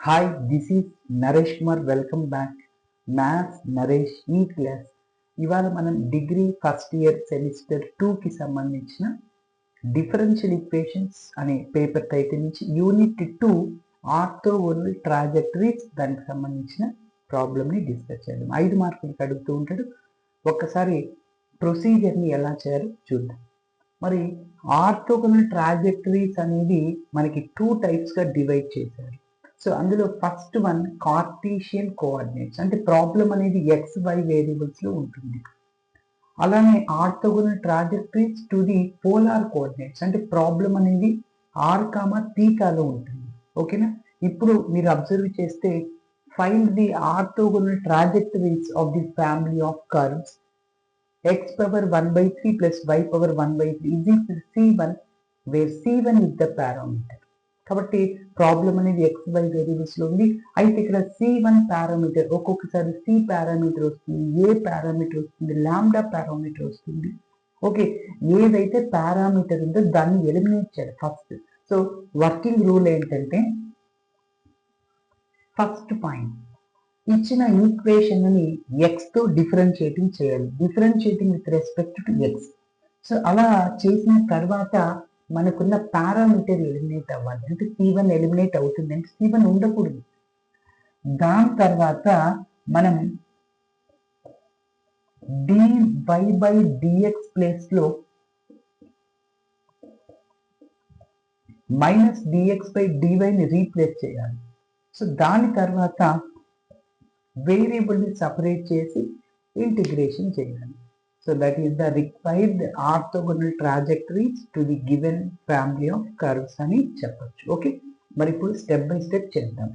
Hi, this is Naresh Kumar. Welcome back. Maths Naresh ఈ class. ఇవాళ మనం డిగ్రీ ఫస్ట్ ఇయర్ సెమిస్టర్ 2కి సంబంధించిన డిఫరెన్షియల్ ఈక్వేషన్స్ అనే పేపర్ టైటిల్ నుంచి యూనిట్ 2 ఆర్థోగోనల్ ట్రాజెక్టరీస్ దానికి సంబంధించిన ప్రాబ్లమ్ని డిస్కస్ చేద్దాం. 5 మార్కులకి అడుగుతూ ఉంటాడు. ఒక్కసారి ప్రొసీజర్ని ఎలా చేయాలో చూద్దాం. మరి ఆర్థోగోనల్ ట్రాజెక్టరీస్ అనేది మనకి 2 టైప్స్గా డివైడ్ చేశారు. సో అందులో ఫస్ట్ వన్ కార్టీషియన్ కోఆర్డినేట్స్, అంటే ప్రాబ్లం అనేది XY వేరియబుల్స్లో ఉంటుంది. అలానే orthogonal trajectories to the polar coordinates, అంటే ప్రాబ్లం అనేది r, θలో ఉంటుంది. ఓకేనా? ఇప్పుడు మీరు అబ్జర్వ్ చేస్తే find the orthogonal trajectories of the family of curves x⁻1/3 plus y⁻1/3 is equal to C1, where C1 is the parameter. కాబట్టి ప్రాబ్లం అనేది XY వేరియబుల్స్లో ఉంది. అయితే ఇక్కడ C1 పారామీటర్, ఒక్కొక్కసారి C పారామీటర్ వస్తుంది, ఏ పారామీటర్ వస్తుంది, లాంబ్డా పారామీటర్ వస్తుంది. ఓకే, ఏదైతే పారామీటర్ ఉందో దాన్ని ఎలిమినేట్ చేయాలి ఫస్ట్. సో వర్కింగ్ రూల్ ఏంటంటే, ఫస్ట్ పాయింట్ ఇచ్చిన ఈక్వేషన్ ని తో డిఫరెన్షియేటింగ్ చేయాలి, differentiating with respect to x. So అలా చేసిన తర్వాత మనకున్న పారామీటర్ ఎలిమినేట్ అవ్వాలి. అంటే C1 ఎలిమినేట్ అవుతుంది, అంటే C1 ఉండకూడదు. దాని తర్వాత మనం dy/dx ప్లేస్లో -dx/dyని రీప్లేస్ చేయాలి. సో దాని తర్వాత వేరియబుల్ని సపరేట్ చేసి ఇంటిగ్రేషన్ చేయాలి. So that is the required orthogonal trajectories to the given family of curves అని చెప్పొచ్చు. ఓకే, మరి ఇప్పుడు స్టెప్ బై స్టెప్ చేద్దాం.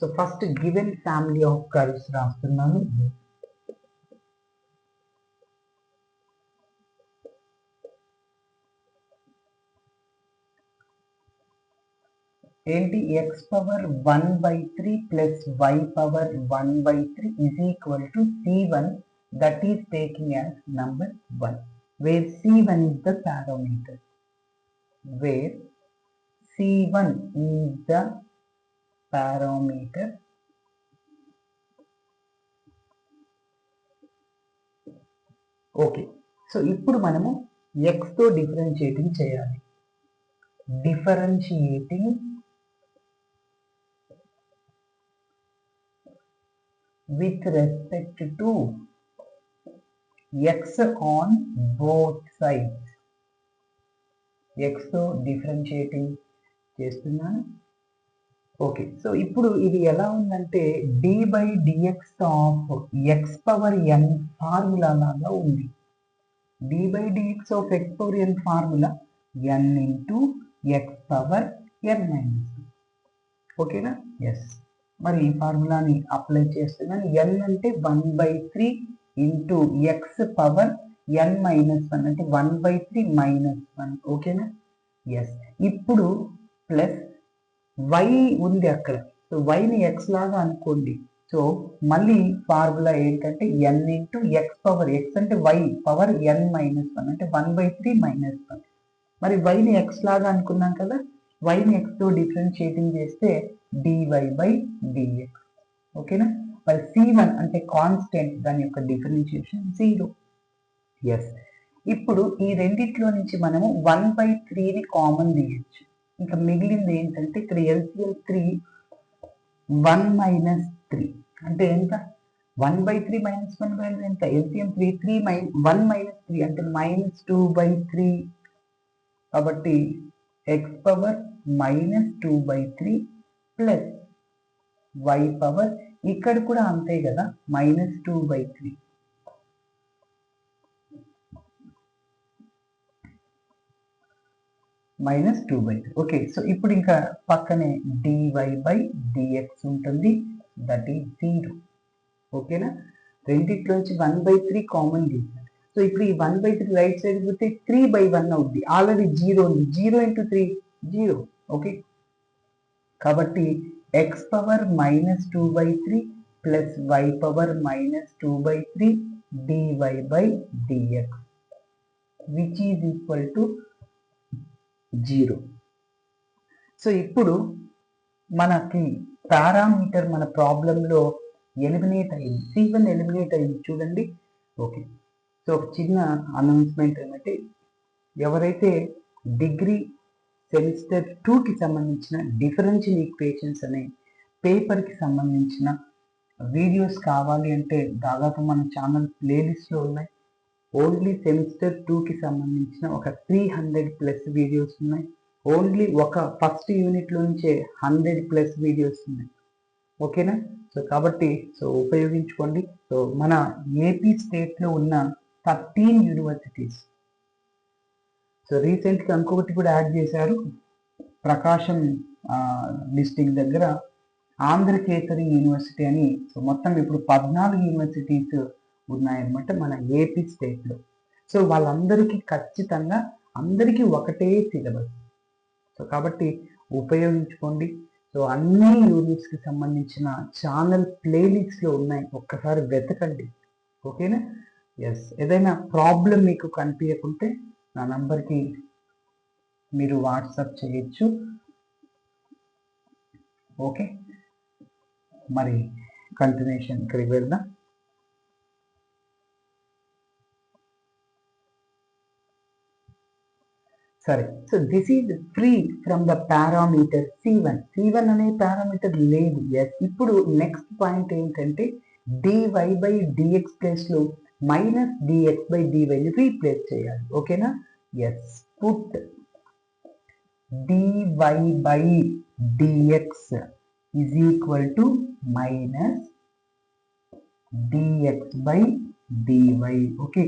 So first given family of curves రాస్తున్నాను. ఏంటి, x⁻1/3 plus y⁻1/3 is equal to C1, that is taking as number 1, where C1 is the parameter, where C1 is the parameter. Okay, so ఇప్పుడు మనము x తో differentiating చేయాలి. Differentiating with respect to x on both sides. x తో differentiating చేస్తున్నాను. Okay, so ఇప్పుడు ఇది ఎలా ఉందంటే d/dx ఆఫ్ x⁻n ఫార్ములా లాగా ఉంది. d/dx of x⁻n formula n into x⁻n-1. ఓకేనా? ఎస్, మరి ఈ ఫార్ములాని అప్లై చేస్తున్నాను. n అంటే 1/3 ఇంటూ x⁻n-1, అంటే 1/3 -1. ఓకేనా? ఎస్, ఇప్పుడు ప్లస్ y ఉంది అక్కడ. సో yని x లాగా అనుకోండి. సో మళ్ళీ ఫార్ములా ఏంటంటే n ఇంటూ x అంటే y పవర్ n-1, అంటే 1/3 -1. మరి yని x లాగా అనుకున్నాం కదా, yని x తో డిఫరెన్షియేటింగ్ చేస్తే dy/dx. ఓకేనా? మరి C1 అంటే కాన్స్టెంట్, దాని యొక్క డిఫరెన్షియేషన్ 0. ఎస్, ఇప్పుడు ఈ రెండిట్లో నుంచి మనము 1/3ని కామన్ తీయచ్చు. ఇంకా మిగిలింది ఏంటంటే ఇక్కడ LCM 3, 1 - 3 అంటే ఎంత, 1/3 - 1 వాల్యూ ఎంత, LCM 3 1 - 3 అంటే -2/3. కాబట్టి x⁻−2/3 ప్లస్ y పవర్, ఇక్కడ కూడా అంతే కదా, -2/3. -2/3. ఓకే, సో ఇప్పుడు ఇంకా పక్కనే dy/dx ఉంటుంది, దట్ ఈస్ 0. ఓకేనా? రెండిట్లోంచి 1/3 కామన్ తీసాను. సో ఇప్పుడు ఈ 1/3 రైట్ సైడ్ పోతే 3/1 అవుద్ది. ఆల్రెడీ 0 ఉంది, 0 ఇంటూ 3 0. ఓకే, కాబట్టి x⁻−2/3 plus y⁻−2/3 dy/dx. Which is equal to 0. So ఇప్పుడు మనకి పారామీటర్ మన ప్రాబ్లంలో ఎలిమినేట్ అయింది, C1 ఎలిమినేట్ అయింది చూడండి. ఓకే, సో ఒక చిన్న అనౌన్స్మెంట్ ఏమంటే, ఎవరైతే డిగ్రీ సెమిస్టర్ 2కి సంబంధించిన డిఫరెన్షియల్ ఈక్వేషన్స్ అనే పేపర్కి సంబంధించిన వీడియోస్ కావాలి అంటే దాదాపు మన ఛానల్ ప్లేలిస్ట్లో ఉన్నాయి. ఓన్లీ సెమిస్టర్ 2కి సంబంధించిన ఒక 300+ వీడియోస్ ఉన్నాయి. ఓన్లీ ఒక ఫస్ట్ యూనిట్లో నుంచే 100+ వీడియోస్ ఉన్నాయి. ఓకేనా? సో కాబట్టి ఉపయోగించుకోండి. సో మన ఏపీ స్టేట్లో ఉన్న 13 యూనివర్సిటీస్, సో రీసెంట్గా ఇంకొకటి కూడా యాడ్ చేశారు, ప్రకాశం డిస్టిక్ దగ్గర ఆంధ్రకేసరి యూనివర్సిటీ అని. సో మొత్తం ఇప్పుడు 14 యూనివర్సిటీస్ ఉన్నాయన్నమాట మన ఏపీ స్టేట్లో. సో వాళ్ళందరికీ ఖచ్చితంగా అందరికీ ఒకటే సిలబస్. సో కాబట్టి ఉపయోగించుకోండి. సో అన్ని యూనిట్స్కి సంబంధించిన ఛానల్ ప్లేలిస్ట్లో ఉన్నాయి, ఒక్కసారి వెతకండి. ఓకేనా? ఎస్, ఏదైనా ప్రాబ్లం మీకు కనిపించకుంటే నా నంబర్కి మీరు వాట్సాప్ చేయొచ్చు. ఓకే, మరి కంటిన్యూషన్ ఇక్కడికి వెళ్దాం. సరే, so this is free from the parameter C1. C1 అనే పారామీటర్ లేదు. ఎస్, ఇప్పుడు నెక్స్ట్ పాయింట్ ఏంటంటే dy/dx ప్లేస్లో -dx/dyని రీప్లేస్ చేయాలి. ఓకేనా? Yes, put dy/dx is equal to -dx/dy. Okay,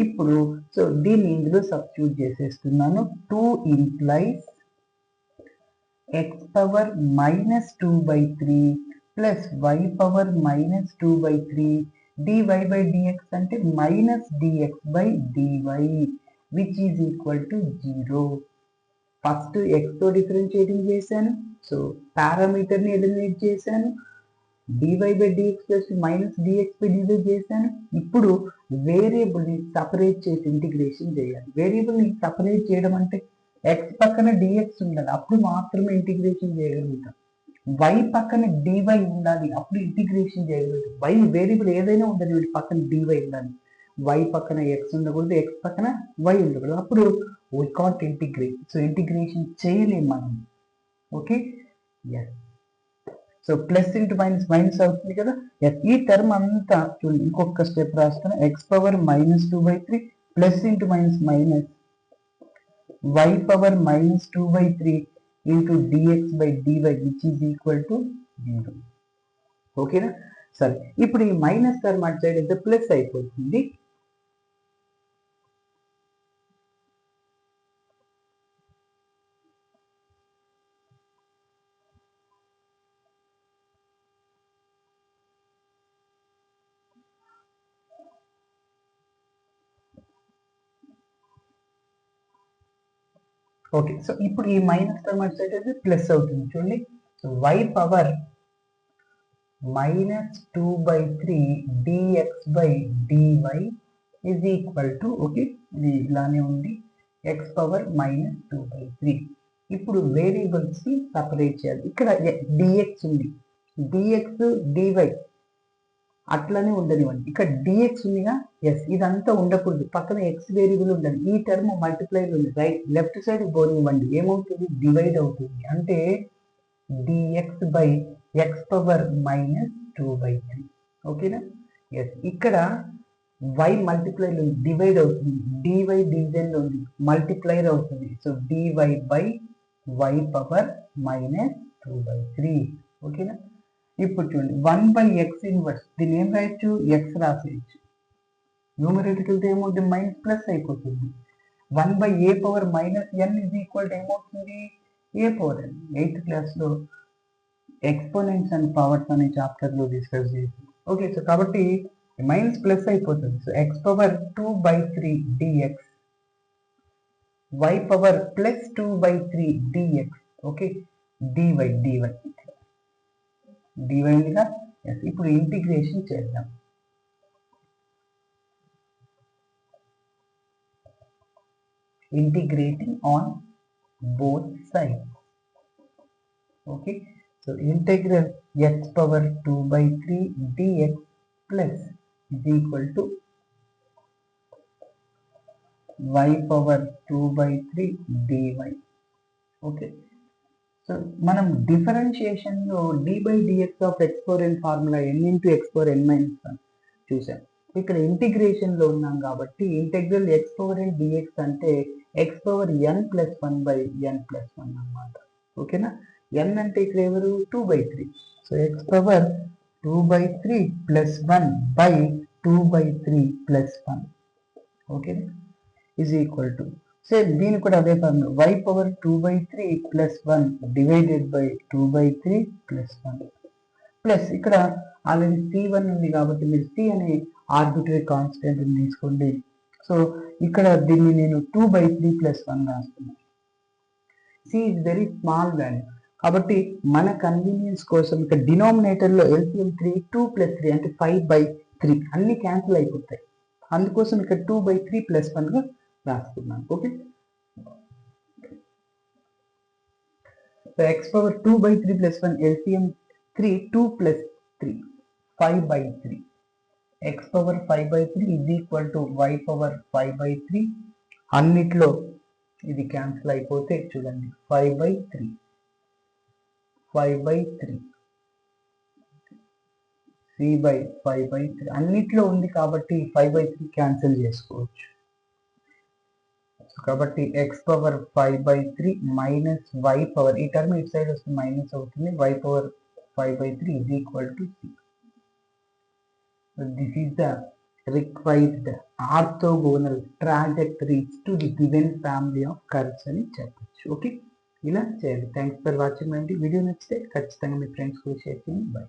ఇప్పుడు సో దీన్ని ఇందులో సబ్స్టిట్యూట్ చేసేస్తున్నాను. 2 implies x⁻−2/3 plus y⁻−2/3 dy/dx అంటే -dx/dy which is equal to 0. First ఎక్స్తో డిఫరెన్షియేటింగ్ చేశాను, సో పారామీటర్ని ఎలిమినేట్ చేశాను, dy/dx ప్లస్ -dx/dy చేశాను. ఇప్పుడు వేరియబుల్ని సపరేట్ చేసి ఇంటిగ్రేషన్ చేయాలి. వేరియబుల్ని సపరేట్ చేయడం అంటే ఎక్స్ పక్కన dx ఉండాలి, అప్పుడు మాత్రమే ఇంటిగ్రేషన్ చేయగలుగుతాం. y పక్కన dy ఉండాలి, అప్పుడు ఇంటిగ్రేషన్ చేయగలుగుతాం. y వేరియబుల్ ఏదైనా ఉండదు, వీటి పక్కన dy ఉండాలి. y పక్కన x ఉండకూడదు, x పక్కన y ఉండకూడదు, అప్పుడు we can't integrate. So integration చేయలేము మనం. Okay, yes. So plus into minus minus అవుతుంది కదా. ఎస్, ఈ టర్మ్ అంతా చూడండి, ఇంకొక స్టెప్ రాస్తాను. x⁻−2/3 plus into minus minus y⁻−2/3 into dx/dy which is equal to 0. ఓకేనా? సరే, ఇప్పుడు ఈ మైనస్ టర్మ్ అటు సైడ్ అయితే ప్లస్ అయిపోతుంది. ఓకే, సో ఇప్పుడు ఈ మైనస్ టర్మ్ అటు సైడ్ అయితే ప్లస్ అవుతుంది చూడండి. So y⁻−2/3 dx/dy is equal to, okay ఇది ఇలానే ఉంది, x⁻−2/3. ఇప్పుడు వేరియబుల్స్ ని సపరేట్ చేయాలి. ఇక్కడ dx ఉంది, dx dy అట్లనే ఉండనివ్వండి. ఇక్కడ dx ఉందిగా, ఎస్ ఇదంతా ఉండకూడదు, పక్కన x వేరియబుల్ ఉండాలి. ఈ టర్మ్ మల్టిప్లైర్ ఉంది, రైట్ లెఫ్ట్ సైడ్ పోనివ్వండి. ఏమవుతుంది? డివైడ్ అవుతుంది. అంటే dx/x⁻−2/3. ఓకేనా? ఎస్, ఇక్కడ y మల్టిప్లైర్ ఉంది, డివైడ్ అవుతుంది. dy డివిజన్ ఉంది, మల్టిప్లైర్ అవుతుంది. So dy/y⁻−2/3. ఓకేనా? ఇప్పుడు చూడండి 1/x ఇన్వర్స్, దీన్ని ఏం రాయొచ్చు? x రాసేయచ్చు. న్యూమరేటర్కి వెళ్తే ఏమవుతుంది? మైనస్ ప్లస్ అయిపోతుంది. 1/a⁻−n ఈజ్ ఈక్వల్ టు ఏమవుతుంది? a⁻n. 8th క్లాస్లో ఎక్స్పోనెంట్స్ అండ్ పవర్స్ అనే చాప్టర్లో డిస్కస్ చేసి. ఓకే, సో కాబట్టి మైనస్ ప్లస్ అయిపోతుంది. So x⁻2/3 dx y⁻+2/3 dx. Okay, dy ఉందిగా. ఇప్పుడు ఇంటిగ్రేషన్ చేద్దాం. integrating on both sides. Okay, so integral x power 2 by 3 dx plus is equal to y power 2 by 3 dy. Okay, so మనం differentiation లో dy by dx of x power n formula n into x power n minus 1 చూసాం. ఇక్కడ integration లో ఉన్నాం కాబట్టి integral x power n dx అంటే x power n plus 1 by n plus 1 అన్నమాట. ఓకేనా, n అంటే ఇక్కడ ఎవరు 2 by 3, so x power 2 by 3 plus 1 by 2 by 3 plus 1. Okay, is equal to same దీని కూడా అదే formula y power 2 by 3 plus 1 divided by 2 by 3 plus 1 plus ఇక్కడ already c1 ఉంది కాబట్టి మీరు c అనే ఆర్బిటరీ కాన్స్టెంట్ తీసుకోండి. సో ఇక్కడ దీన్ని నేను 2 by 3 ప్లస్ 1 రాస్తున్నాను. c is very small value కాబట్టి మన కన్వీనియన్స్ కోసం ఇక్కడ డినామినేటర్ లో LCM 3 2 ప్లస్ 3 అంటే 5 by 3 అన్ని క్యాన్సిల్ అయిపోతాయి. అందుకోసం ఇక్కడ 2 by 3 ప్లస్ 1 గా రాస్తున్నాను. Okay, so x power 2 by 3 plus 1 LCM 3 2 plus 3 5 by 3 x power 5 by 3 is equal to y power 5 by 3. అన్నిట్లో ఇది క్యాన్సిల్ అయిపోతే చూడండి 5 by 3 5 by 3 c by 5 by 3 అన్నిట్లో ఉంది కాబట్టి 5 by 3 క్యాన్సిల్ చేసుకోవచ్చు. కాబట్టి x power 5 by 3 minus y power ఈ టర్మ్ ఇటు సైడ్ వస్తుంది మైనస్ అవుతుంది y power 5 by 3 is equal to c. This is the required orthogonal trajectories to the given family of curves అని చెప్పచ్చు. ఓకే, ఇలా చేయాలి. థ్యాంక్స్ ఫర్ వాచింగ్ అండి. Video నచ్చితే ఖచ్చితంగా మీ ఫ్రెండ్స్ కూడా షేర్ చేయండి. బై.